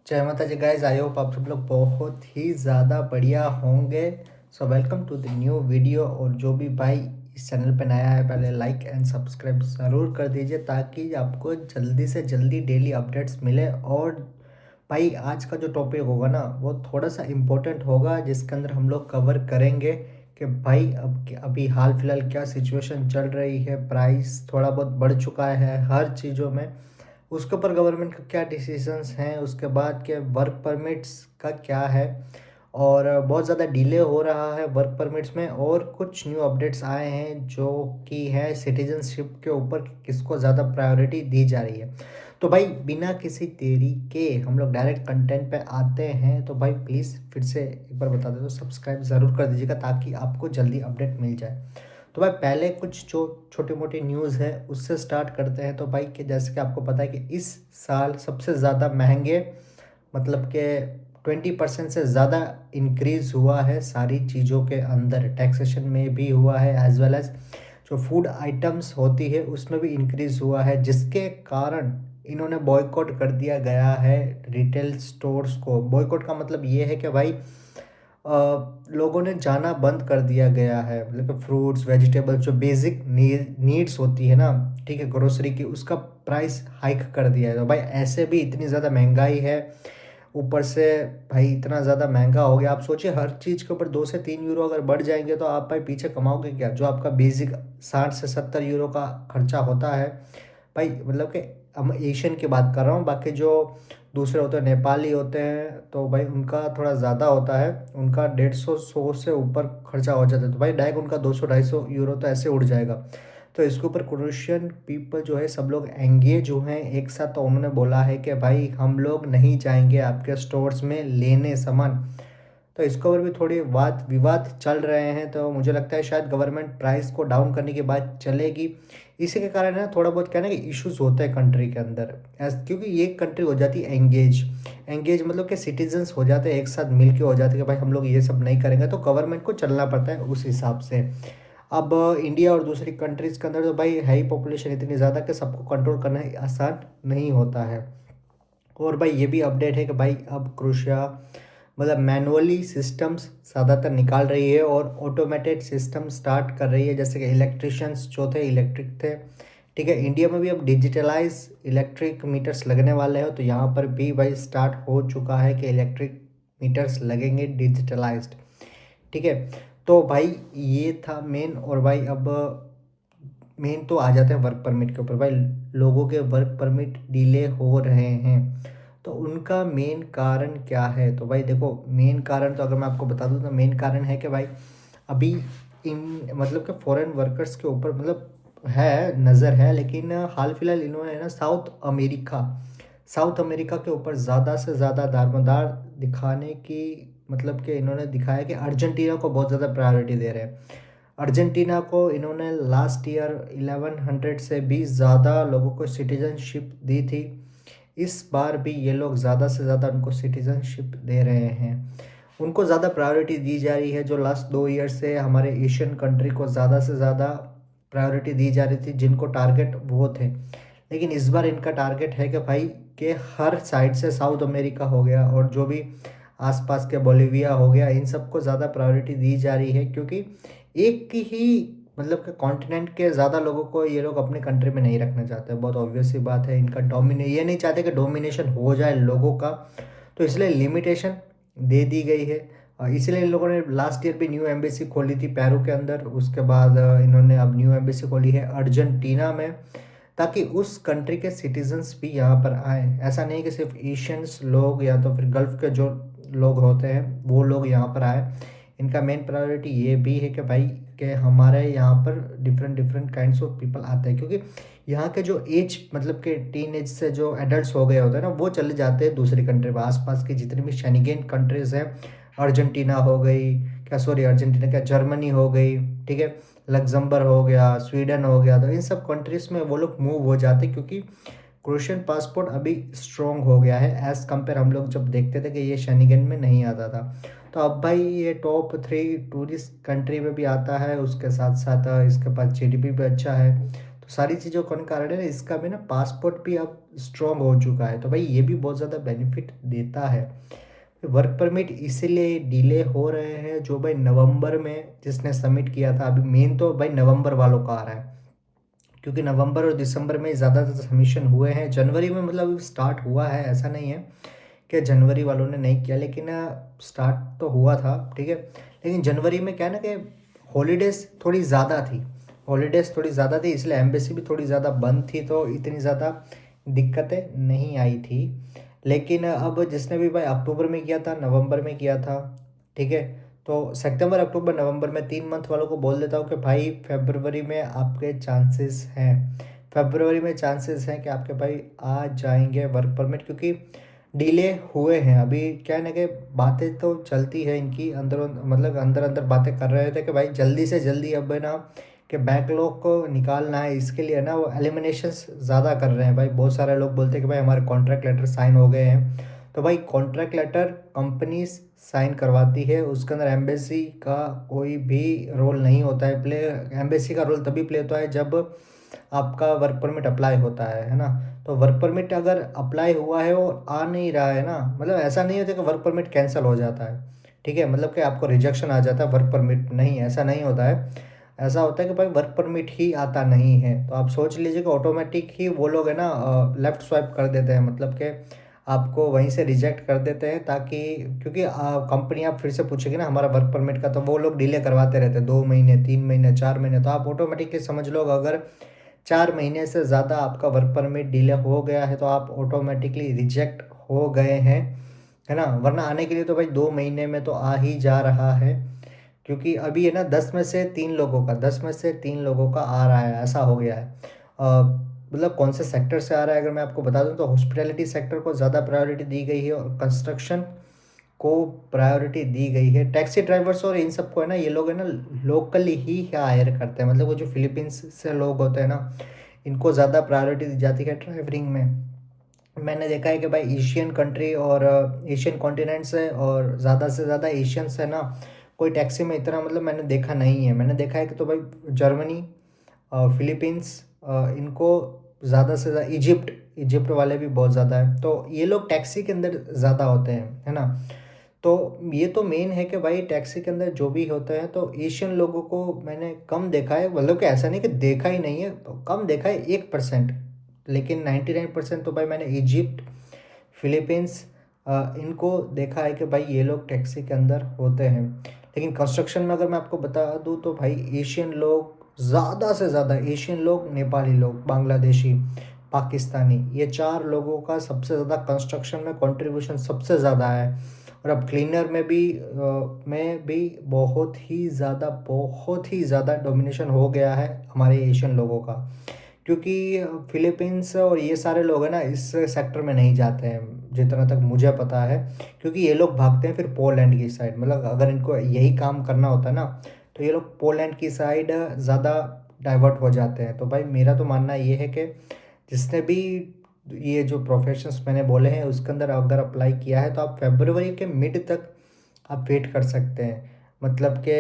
जय माता जी guys, I hope आप सब लोग बहुत ही ज़्यादा बढ़िया होंगे। So welcome to the new video. और जो भी भाई इस चैनल पे नया है, पहले लाइक एंड सब्सक्राइब ज़रूर कर दीजिए ताकि आपको जल्दी से जल्दी डेली अपडेट्स मिले। और भाई आज का जो टॉपिक होगा ना, वो थोड़ा सा इम्पोर्टेंट होगा, जिसके अंदर हम लोग कवर करेंगे कि भाई अभी हाल फिलहाल क्या सिचुएशन चल रही है। प्राइस थोड़ा बहुत बढ़ चुका है हर चीज़ों में, उसके ऊपर गवर्नमेंट का क्या डिसीजंस हैं, उसके बाद के वर्क परमिट्स का क्या है। और बहुत ज़्यादा डिले हो रहा है वर्क परमिट्स में। और कुछ न्यू अपडेट्स आए हैं जो कि है सिटीजनशिप के ऊपर, किसको ज़्यादा प्रायोरिटी दी जा रही है। तो भाई बिना किसी देरी के हम लोग डायरेक्ट कंटेंट पे आते हैं। तो भाई प्लीज़ फिर से एक बार बता दे तो सब्सक्राइब ज़रूर कर दीजिएगा ताकि आपको जल्दी अपडेट मिल जाए। तो भाई पहले कुछ जो छोटी मोटी न्यूज़ है उससे स्टार्ट करते हैं। तो भाई कि जैसे कि आपको पता है कि इस साल सबसे ज़्यादा महंगे, मतलब कि 20% से ज़्यादा इंक्रीज़ हुआ है सारी चीज़ों के अंदर। टैक्सेशन में भी हुआ है, एज वेल एज जो फूड आइटम्स होती है उसमें भी इंक्रीज़ हुआ है, जिसके कारण इन्होंने बॉयकॉट कर दिया गया है रिटेल स्टोर्स को। बॉयकॉट का मतलब ये है कि भाई लोगों ने जाना बंद कर दिया गया है। मतलब कि फ्रूट्स वेजिटेबल्स जो बेसिक नीड्स होती है ना, ठीक है, ग्रोसरी की, उसका प्राइस हाइक कर दिया है। तो भाई ऐसे भी इतनी ज़्यादा महंगाई है, ऊपर से भाई इतना ज़्यादा महंगा हो गया। आप सोचिए हर चीज़ के ऊपर 2 से 3 यूरो अगर बढ़ जाएंगे तो आप भाई पीछे कमाओगे क्या। जो आपका बेसिक 60 से 70 यूरो का खर्चा होता है भाई, मतलब कि हम एशियन की बात कर रहा हूँ, बाकी जो दूसरे होते हैं नेपाली होते हैं तो भाई उनका थोड़ा ज़्यादा होता है, उनका 150 100 से ऊपर खर्चा हो जाता है। तो भाई डायरेक्ट उनका 200 250 यूरो तो ऐसे उड़ जाएगा। तो इसके ऊपर क्रोशियन पीपल जो है सब लोग एंगेज हुए हैं एक साथ। तो उन्होंने बोला है कि भाई हम लोग नहीं जाएंगे आपके स्टोर्स में लेने सामान। तो इसके ऊपर भी थोड़ी वाद विवाद चल रहे हैं। तो मुझे लगता है शायद गवर्नमेंट प्राइस को डाउन करने की बात चलेगी। इसी के कारण है ना, थोड़ा बहुत क्या है ना कि इश्यूज होते हैं कंट्री के अंदर, क्योंकि ये कंट्री हो जाती है एंगेज। एंगेज मतलब कि सिटीजन्स हो जाते हैं एक साथ मिल के, हो जाते हैं कि भाई हम लोग ये सब नहीं करेंगे, तो गवर्नमेंट को चलना पड़ता है उस हिसाब से। अब इंडिया और दूसरी कंट्रीज़ के अंदर तो भाई है ही पॉपुलेशन इतनी ज़्यादा कि सबको कंट्रोल करना आसान नहीं होता है। और भाई ये भी अपडेट है कि भाई अब क्रोशिया मतलब मैनुअली सिस्टम्स ज़्यादातर निकाल रही है और ऑटोमेटेड सिस्टम स्टार्ट कर रही है। जैसे कि इलेक्ट्रिशियंस जो थे इलेक्ट्रिक थे, ठीक है, इंडिया में भी अब डिजिटलाइज इलेक्ट्रिक मीटर्स लगने वाले हैं। तो यहाँ पर भी भाई स्टार्ट हो चुका है कि इलेक्ट्रिक मीटर्स लगेंगे डिजिटलाइज्ड, ठीक है। तो भाई ये था मेन। और भाई अब मेन तो आ जाते हैं वर्क परमिट के ऊपर। भाई लोगों के वर्क परमिट डिले हो रहे हैं, तो उनका मेन कारण क्या है। तो भाई देखो, मेन कारण तो अगर मैं आपको बता दूं तो मेन कारण है कि भाई अभी इन मतलब कि फॉरेन वर्कर्स के ऊपर मतलब है नज़र है, लेकिन हाल फिलहाल इन्होंने ना साउथ अमेरिका के ऊपर ज़्यादा से ज़्यादा दारोमदार दिखाने की, मतलब कि इन्होंने दिखाया कि अर्जेंटीना को बहुत ज़्यादा प्रायोरिटी दे रहे हैं। अर्जेंटीना को इन्होंने लास्ट ईयर 1100 से भी ज़्यादा लोगों को सिटीजनशिप दी थी। इस बार भी ये लोग ज़्यादा से ज़्यादा उनको सिटीजनशिप दे रहे हैं। उनको ज़्यादा प्रायोरिटी दी जा रही है। जो लास्ट 2 ईयर से हमारे एशियन कंट्री को ज़्यादा से ज़्यादा प्रायोरिटी दी जा रही थी, जिनको टारगेट वो थे, लेकिन इस बार इनका टारगेट है कि भाई के हर साइड से साउथ अमेरिका हो गया और जो भी आसपास के बोलिविया हो गया, इन सबको ज़्यादा प्रायोरिटी दी जा रही है। क्योंकि एक ही मतलब कि कॉन्टिनेंट के ज़्यादा लोगों को ये लोग अपने कंट्री में नहीं रखना चाहते। बहुत ऑब्वियस सी बात है, इनका ये नहीं चाहते कि डोमिनेशन हो जाए लोगों का। तो इसलिए लिमिटेशन दे दी गई है। इसलिए इन लोगों ने लास्ट ईयर भी न्यू एम्बेसी खोली थी पेरू के अंदर। उसके बाद इन्होंने अब न्यू एम्बेसी खोली है अर्जेंटीना में, ताकि उस कंट्री के सिटीजन्स भी यहाँ पर आए। ऐसा नहीं कि सिर्फ एशियंस लोग या तो फिर गल्फ़ के जो लोग होते हैं वो लोग यहाँ पर आए। इनका मेन प्रायोरिटी ये भी है कि भाई कि हमारे यहाँ पर different different kinds of people आते हैं। क्योंकि यहाँ के जो एज मतलब कि टीन एज से जो एडल्ट हो गए होते हैं ना, वो चले जाते हैं दूसरी कंट्री में। आसपास की जितनी भी शेनिगेन कंट्रीज़ हैं, अर्जेंटीना हो गई, क्या सॉरी अर्जेंटीना क्या, जर्मनी हो गई, ठीक है, लग्जमबर्ग हो गया, स्वीडन हो गया, तो इन सब कंट्रीज़ में वो लोग मूव हो जाते हैं। क्योंकि क्रोशियन पासपोर्ट अभी स्ट्रॉन्ग हो गया है एज़ कम्पेयर हम लोग जब देखते थे कि ये शेनिगन में नहीं आता था। तो अब भाई ये टॉप 3 टूरिस्ट कंट्री में भी आता है, उसके साथ साथ इसके पास जीडीपी भी अच्छा है। तो सारी चीज़ों के कारण है ना, इसका भी ना पासपोर्ट भी अब स्ट्रॉन्ग हो चुका है, तो भाई ये भी बहुत ज़्यादा बेनिफिट देता है। वर्क परमिट इसीलिए डिले हो रहे हैं, जो भाई नवंबर में जिसने सबमिट किया था, अभी मेन तो भाई नवंबर वालों का आ रहा है, क्योंकि नवंबर और दिसंबर में ज़्यादातर सबमिशन हुए हैं। जनवरी में मतलब स्टार्ट हुआ है, ऐसा नहीं है कि जनवरी वालों ने नहीं किया, लेकिन स्टार्ट तो हुआ था, ठीक है। लेकिन जनवरी में क्या है ना कि हॉलीडेज़ थोड़ी ज़्यादा थी, हॉलीडेज़ थोड़ी ज़्यादा थी, इसलिए एम्बेसी भी थोड़ी ज़्यादा बंद थी, तो इतनी ज़्यादा दिक्कतें नहीं आई थी। लेकिन अब जिसने भी भाई अक्टूबर में किया था, नवंबर में किया था, ठीक है, तो सितंबर अक्टूबर नवंबर में 3 मंथ वालों को बोल देता हूँ कि भाई फरवरी में आपके चांसेस हैं, फरवरी में चांसेस हैं कि आपके भाई आ जाएंगे वर्क परमिट, क्योंकि डिले हुए हैं। अभी क्या है ना कि बातें तो चलती है इनकी अंदर, मतलब अंदर अंदर बातें कर रहे थे कि भाई जल्दी से जल्दी अब है ना कि बैकलॉग को निकालना है, इसके लिए ना वो एलिमिनेशंस ज़्यादा कर रहे हैं भाई। बहुत सारे लोग बोलते हैं कि भाई हमारे कॉन्ट्रैक्ट लेटर साइन हो गए हैं, तो भाई कॉन्ट्रैक्ट लेटर कंपनी साइन करवाती है, उसके अंदर एम्बेसी का कोई भी रोल नहीं होता है प्ले। एम्बेसी का रोल तभी प्ले होता है जब आपका वर्क परमिट अप्लाई होता है ना। तो वर्क परमिट अगर अप्लाई हुआ है और आ नहीं रहा है ना, मतलब ऐसा नहीं होता कि वर्क परमिट कैंसिल हो जाता है, ठीक है, मतलब कि आपको रिजेक्शन आ जाता है वर्क परमिट, नहीं, ऐसा नहीं होता है। ऐसा होता है कि भाई वर्क परमिट ही आता नहीं है, तो आप सोच लीजिए कि ऑटोमेटिक ही वो लोग है ना लेफ़्ट स्वाइप कर देते हैं, मतलब कि आपको वहीं से रिजेक्ट कर देते हैं, ताकि क्योंकि कंपनी आप फिर से पूछेगी ना हमारा वर्क परमिट का, तो वो लोग डिले करवाते रहते हैं 2 महीने 3 महीने 4 महीने, तो आप ऑटोमेटिकली समझ लो अगर 4 महीने से ज़्यादा आपका वर्क परमिट डिले हो गया है तो आप ऑटोमेटिकली रिजेक्ट हो गए हैं, है ना। वरना आने के लिए तो भाई 2 महीने में तो आ ही जा रहा है, क्योंकि अभी है ना 10 में से 3 लोगों का आ रहा है, ऐसा हो गया है। मतलब कौन से सेक्टर से आ रहा है अगर मैं आपको बता दूं, तो हॉस्पिटैलिटी सेक्टर को ज़्यादा प्रायोरिटी दी गई है और कंस्ट्रक्शन को प्रायोरिटी दी गई है। टैक्सी ड्राइवर्स और इन सबको है ना, ये लोग है ना लोकली ही हायर करते हैं, मतलब वो जो फिलीपींस से लोग होते हैं ना, इनको ज़्यादा प्रायोरिटी दी जाती है ड्राइवरिंग में। मैंने देखा है कि भाई एशियन कंट्री और एशियन कॉन्टिनेंट से और ज़्यादा से ज़्यादा एशियंस है ना, कोई टैक्सी में इतना मतलब मैंने देखा नहीं है। मैंने देखा है कि तो भाई जर्मनी, फिलीपींस, इनको ज़्यादा से ज़्यादा, इजिप्ट, इजिप्ट वाले भी बहुत ज़्यादा है, तो ये लोग टैक्सी के अंदर ज़्यादा होते हैं, है ना। तो ये तो मेन है कि भाई टैक्सी के अंदर जो भी होता है, तो एशियन लोगों को मैंने कम देखा है, मतलब कि ऐसा नहीं कि देखा ही नहीं है, तो कम देखा है 1%, लेकिन 99% तो भाई मैंने इजिप्ट, फिलीपींस, इनको देखा है कि भाई ये लोग टैक्सी के अंदर होते हैं। लेकिन कंस्ट्रक्शन में अगर मैं आपको बता दूँ तो भाई एशियन लोग ज़्यादा से ज़्यादा, एशियन लोग, नेपाली लोग, बांग्लादेशी, पाकिस्तानी, ये 4 लोगों का सबसे ज़्यादा कंस्ट्रक्शन में कंट्रीब्यूशन सबसे ज़्यादा है। और अब क्लीनर में भी बहुत ही ज़्यादा डोमिनेशन हो गया है हमारे एशियन लोगों का, क्योंकि फिलीपींस और ये सारे लोग हैं ना इस सेक्टर में नहीं जाते हैं जितना तक मुझे पता है, क्योंकि ये लोग भागते हैं फिर पोलैंड की साइड, मतलब अगर इनको यही काम करना होता है ना, तो ये लोग पोलैंड की साइड ज़्यादा डाइवर्ट हो जाते हैं। तो भाई मेरा तो मानना ये है कि जिसने भी ये जो प्रोफेशंस मैंने बोले हैं उसके अंदर अगर अप्लाई किया है, तो आप फरवरी के मिड तक आप वेट कर सकते हैं। मतलब कि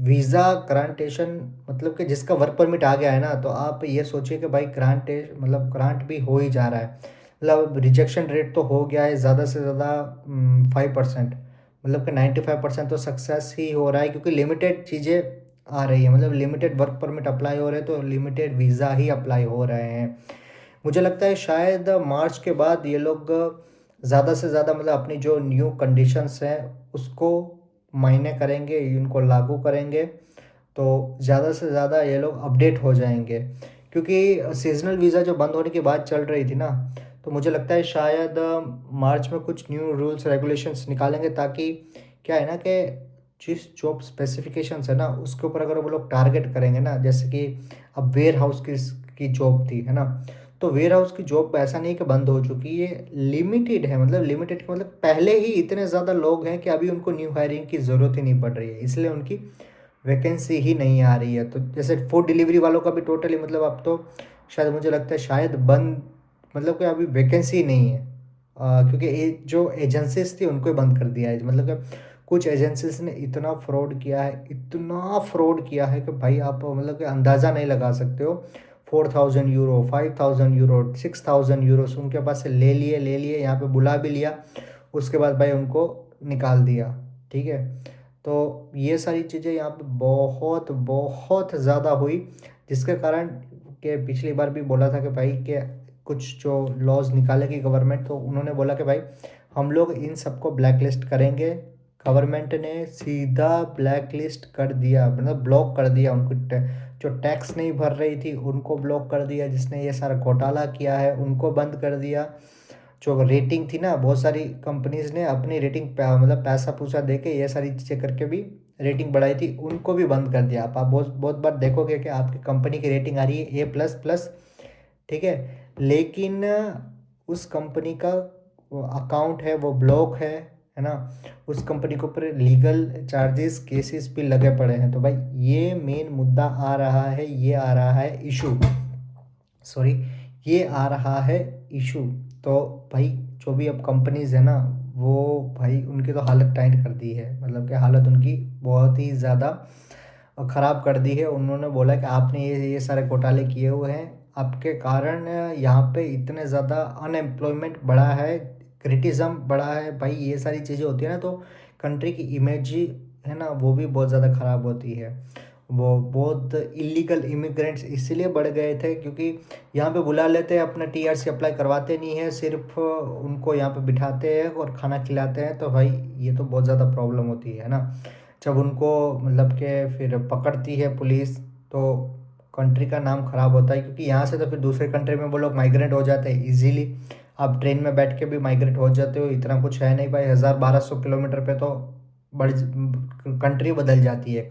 वीज़ा ग्रांटेशन, मतलब कि जिसका वर्क परमिट आ गया है ना, तो आप ये सोचिए कि भाई मतलब ग्रांट भी हो ही जा रहा है, मतलब रिजेक्शन रेट तो हो गया है ज़्यादा से ज़्यादा 5%, मतलब कि 95% तो सक्सेस ही हो रहा है, क्योंकि लिमिटेड चीज़ें आ रही है, मतलब लिमिटेड वर्क परमिट अप्लाई हो रहे हैं, तो लिमिटेड वीज़ा ही अप्लाई हो रहे हैं। मुझे लगता है शायद मार्च के बाद ये लोग ज़्यादा से ज़्यादा मतलब अपनी जो न्यू कंडीशंस हैं उसको मायने करेंगे, इनको लागू करेंगे, तो ज़्यादा से ज़्यादा ये लोग अपडेट हो जाएंगे। क्योंकि सीजनल वीज़ा जो बंद होने की बात चल रही थी ना, तो मुझे लगता है शायद मार्च में कुछ न्यू रूल्स रेगुलेशंस निकालेंगे, ताकि क्या है ना कि जिस जॉब स्पेसिफिकेशंस है ना उसके ऊपर अगर वो लोग टारगेट करेंगे ना, जैसे कि अब वेयर हाउस की जॉब थी, है ना, तो वेयर हाउस की जॉब ऐसा नहीं कि बंद हो चुकी है, लिमिटेड है, मतलब लिमिटेड मतलब पहले ही इतने ज़्यादा लोग हैं कि अभी उनको न्यू हायरिंग की ज़रूरत ही नहीं पड़ रही है, इसलिए उनकी वैकेंसी ही नहीं आ रही है। तो जैसे फूड डिलीवरी वालों का भी टोटली मतलब अब तो शायद मुझे लगता है शायद बंद, मतलब कि अभी वैकेंसी ही नहीं है, क्योंकि जो एजेंसीज थी उनको ही बंद कर दिया है। मतलब कि कुछ एजेंसीज ने इतना फ्रॉड किया है, इतना फ्रॉड किया है कि भाई आप मतलब कि अंदाज़ा नहीं लगा सकते हो। 4,000 यूरो, 5,000 यूरो, 6,000 यूरो उनके पास से ले लिए, यहाँ पे बुला भी लिया। उसके बाद भाई उनको निकाल दिया। ठीक है, तो ये सारी चीज़ें यहाँ पे बहुत बहुत ज़्यादा हुई, जिसके कारण के पिछली बार भी बोला था कि भाई के कुछ जो लॉज निकालेगी गवर्नमेंट, तो उन्होंने बोला कि भाई हम लोग इन सबको ब्लैक लिस्ट करेंगे। गवर्नमेंट ने सीधा ब्लैक लिस्ट कर दिया, मतलब ब्लॉक कर दिया उनको। जो टैक्स नहीं भर रही थी उनको ब्लॉक कर दिया, जिसने ये सारा घोटाला किया है उनको बंद कर दिया। जो रेटिंग थी ना, बहुत सारी कंपनीज ने अपनी रेटिंग मतलब पैसा पूसा दे के ये सारी चीज़ें करके भी रेटिंग बढ़ाई थी, उनको भी बंद कर दिया। आप बहुत बहुत बार देखोगे कि आपकी कंपनी की रेटिंग आ रही है A++। ठीक है, लेकिन उस कंपनी का अकाउंट है वो ब्लॉक है ना, उस कंपनी के ऊपर लीगल चार्जेस केसेस भी लगे पड़े हैं। तो भाई ये मेन मुद्दा आ रहा है, ये आ रहा है इशू, सॉरी ये आ रहा है इशू। तो भाई जो भी अब कंपनीज है ना, वो भाई उनकी तो हालत टाइट कर दी है, मतलब कि हालत उनकी बहुत ही ज़्यादा ख़राब कर दी है। उन्होंने बोला कि आपने ये सारे घोटाले किए हुए हैं, आपके कारण यहाँ पे इतने ज़्यादा अनएम्प्लॉयमेंट बढ़ा है, क्रिटिज़म बढ़ा है। भाई ये सारी चीज़ें होती है ना, तो कंट्री की इमेज है ना वो भी बहुत ज़्यादा ख़राब होती है। वो बहुत इलीगल इमिग्रेंट्स इसीलिए बढ़ गए थे क्योंकि यहाँ पे बुला लेते हैं, अपना TRC अप्लाई करवाते नहीं है, सिर्फ उनको यहाँ पे बिठाते हैं और खाना खिलाते हैं। तो भाई ये तो बहुत ज़्यादा प्रॉब्लम होती है ना, जब उनको मतलब कि फिर पकड़ती है पुलिस, तो कंट्री का नाम ख़राब होता है। क्योंकि यहाँ से तो फिर दूसरे कंट्री में वो लोग माइग्रेट हो जाते हैं ईजीली। आप ट्रेन में बैठ के भी माइग्रेट हो जाते हो, इतना कुछ है नहीं भाई, 1,000-1,200 किलोमीटर पे तो बड़ी कंट्री बदल जाती है।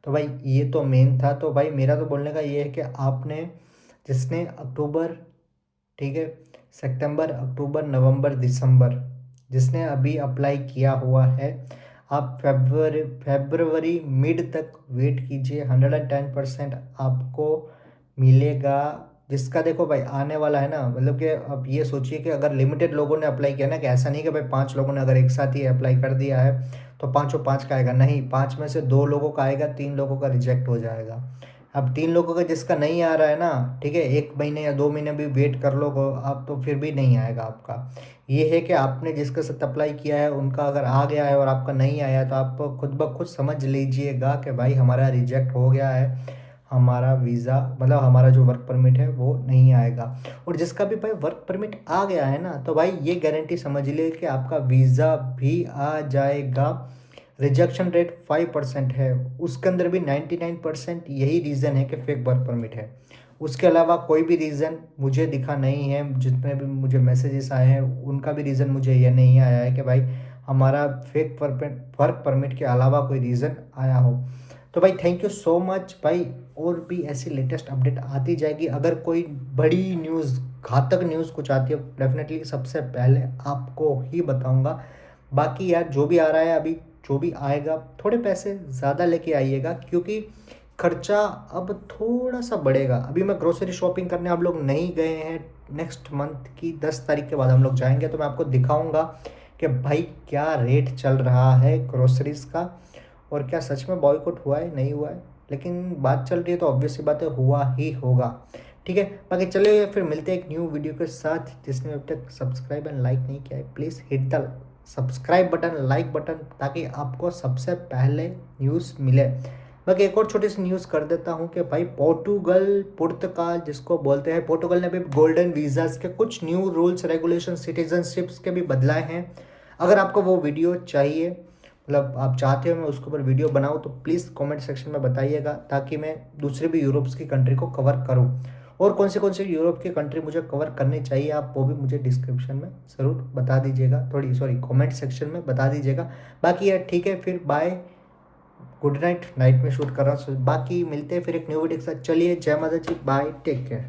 तो भाई ये तो मेन था। तो भाई मेरा तो बोलने का ये है कि आपने जिसने अक्टूबर, ठीक है, सितंबर, अक्टूबर, नवंबर, दिसंबर, जिसने अभी अप्लाई किया हुआ है, आप फेब्रुवरी मिड तक वेट कीजिए, 110% आपको मिलेगा। जिसका देखो भाई आने वाला है ना, मतलब कि अब ये सोचिए कि अगर लिमिटेड लोगों ने अप्लाई किया ना, कि ऐसा नहीं कि भाई 5 लोगों ने अगर एक साथ ही अप्लाई कर दिया है तो पाँचों पाँच का आएगा, नहीं, 5 में से 2 लोगों का आएगा, 3 लोगों का रिजेक्ट हो जाएगा। अब 3 लोगों का जिसका नहीं आ रहा है ना, ठीक है, 1 महीने या 2 महीने भी वेट कर लो आप, तो फिर भी नहीं आएगा आपका। ये है कि आपने जिसके साथ अप्लाई किया है उनका अगर आ गया है और आपका नहीं आया, तो आप खुद ब खुद समझ लीजिएगा कि भाई हमारा रिजेक्ट हो गया है, हमारा वीज़ा मतलब हमारा जो वर्क परमिट है वो नहीं आएगा। और जिसका भी भाई वर्क परमिट आ गया है ना, तो भाई ये गारंटी समझ ले कि आपका वीज़ा भी आ जाएगा। रिजेक्शन रेट 5% है, उसके अंदर भी 99% यही रीज़न है कि फेक वर्क परमिट है। उसके अलावा कोई भी रीज़न मुझे दिखा नहीं है, जितने भी मुझे मैसेजेस आए हैं उनका भी रीज़न मुझे यह नहीं आया है कि भाई हमारा फेक वर्क परमिट के अलावा कोई रीज़न आया हो। तो भाई थैंक यू सो मच भाई, और भी ऐसी लेटेस्ट अपडेट आती जाएगी। अगर कोई बड़ी न्यूज़, घातक न्यूज़ कुछ आती है, डेफिनेटली सबसे पहले आपको ही बताऊंगा। बाकी यार जो भी आ रहा है अभी, जो भी आएगा, थोड़े पैसे ज़्यादा लेके आइएगा, क्योंकि खर्चा अब थोड़ा सा बढ़ेगा। अभी मैं ग्रोसरी शॉपिंग करने हम लोग नहीं गए हैं, नेक्स्ट मंथ की 10 तारीख के बाद हम लोग जाएंगे, तो मैं आपको दिखाऊंगा कि भाई क्या रेट चल रहा है ग्रोसरीज का, और क्या सच में बॉयकॉट हुआ है नहीं हुआ है। लेकिन बात चल रही है तो ऑब्वियस सी बात है, हुआ ही होगा। ठीक है, बाकी चलिए फिर मिलते हैं एक न्यू वीडियो के साथ। जिसने अब तक सब्सक्राइब एंड लाइक नहीं किया है, please hit the subscribe button, like button, ताकि आपको सबसे पहले न्यूज़ मिले। बाकी एक और छोटी सी न्यूज़ कर देता हूँ कि भाई पुर्तगाल जिसको बोलते हैं, पोर्टुगल ने भी गोल्डन वीज़ाज़ के कुछ न्यू रूल्स रेगुलेशन सिटीजनशिप्स के भी बदलाए हैं। अगर आपको वो वीडियो चाहिए, मतलब आप चाहते हो मैं उसके ऊपर वीडियो बनाऊँ, तो प्लीज़ कमेंट सेक्शन में बताइएगा, ताकि मैं दूसरे भी यूरोप्स की कंट्री को कवर करूँ। और कौन से यूरोप की कंट्री मुझे कवर करनी चाहिए, आप वो भी मुझे डिस्क्रिप्शन में ज़रूर बता दीजिएगा, कमेंट सेक्शन में बता दीजिएगा। बाकी यार ठीक है, फिर बाय, गुड नाइट। नाइट में शूट कर रहा हूँ, बाकी मिलते हैं फिर एक न्यू वीडियो के साथ। चलिए, जय माता जी, बाय, टेक केयर।